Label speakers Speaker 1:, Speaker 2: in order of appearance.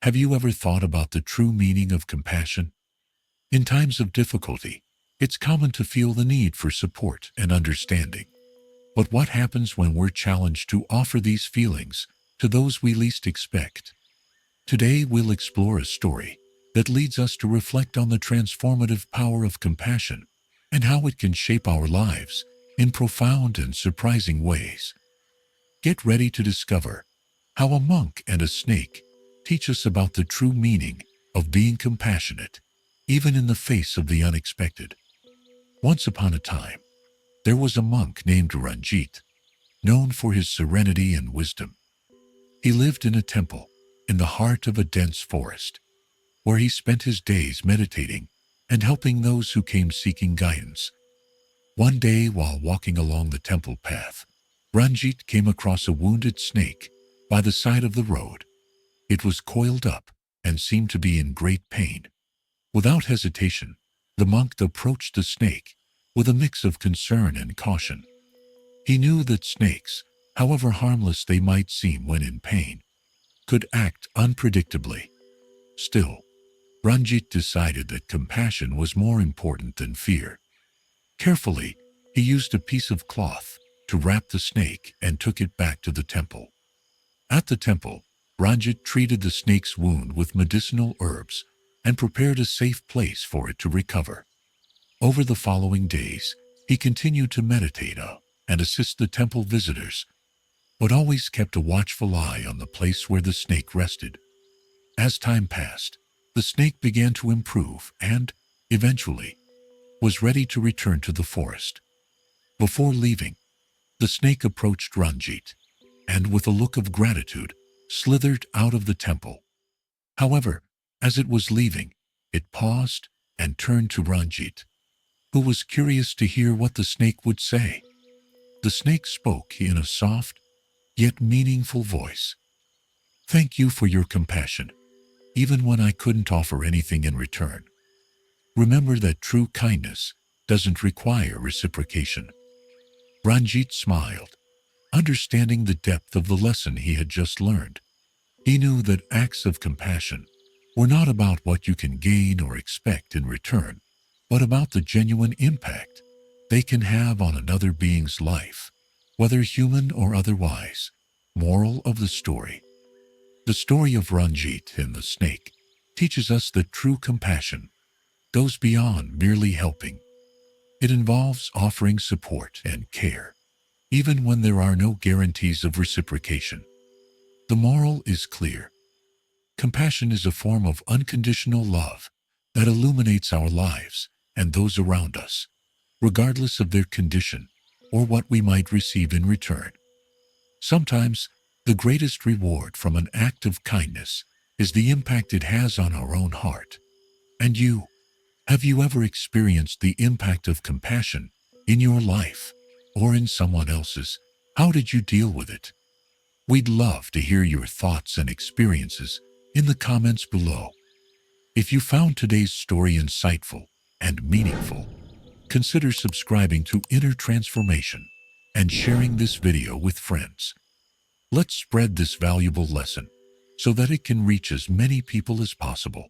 Speaker 1: Have you ever thought about the true meaning of compassion? In times of difficulty, it's common to feel the need for support and understanding. But what happens when we're challenged to offer these feelings to those we least expect? Today, we'll explore a story that leads us to reflect on the transformative power of compassion and how it can shape our lives in profound and surprising ways. Get ready to discover how a monk and a snake teach us about the true meaning of being compassionate, even in the face of the unexpected. Once upon a time, there was a monk named Ranjit, known for his serenity and wisdom. He lived in a temple in the heart of a dense forest, where he spent his days meditating and helping those who came seeking guidance. One day, while walking along the temple path, Ranjit came across a wounded snake by the side of the road. It was coiled up and seemed to be in great pain. Without hesitation, the monk approached the snake with a mix of concern and caution. He knew that snakes, however harmless they might seem when in pain, could act unpredictably. Still, Ranjit decided that compassion was more important than fear. Carefully, he used a piece of cloth to wrap the snake and took it back to the temple. At the temple, Ranjit treated the snake's wound with medicinal herbs and prepared a safe place for it to recover. Over the following days, he continued to meditate and assist the temple visitors, but always kept a watchful eye on the place where the snake rested. As time passed, the snake began to improve and, eventually, was ready to return to the forest. Before leaving, the snake approached Ranjit and, with a look of gratitude, slithered out of the temple. However, as it was leaving, it paused and turned to Ranjit, who was curious to hear what the snake would say. The snake spoke in a soft, yet meaningful voice. "Thank you for your compassion, even when I couldn't offer anything in return. Remember that true kindness doesn't require reciprocation." Ranjit smiled, understanding the depth of the lesson he had just learned. He knew that acts of compassion were not about what you can gain or expect in return, but about the genuine impact they can have on another being's life, whether human or otherwise. Moral of the story: the story of Ranjit and the snake teaches us that true compassion goes beyond merely helping. It involves offering support and care, even when there are no guarantees of reciprocation. The moral is clear. Compassion is a form of unconditional love that illuminates our lives and those around us, regardless of their condition or what we might receive in return. Sometimes, the greatest reward from an act of kindness is the impact it has on our own heart. And you? Have you ever experienced the impact of compassion in your life or in someone else's? How did you deal with it? We'd love to hear your thoughts and experiences in the comments below. If you found today's story insightful and meaningful, consider subscribing to Inner Transformation and sharing this video with friends. Let's spread this valuable lesson so that it can reach as many people as possible.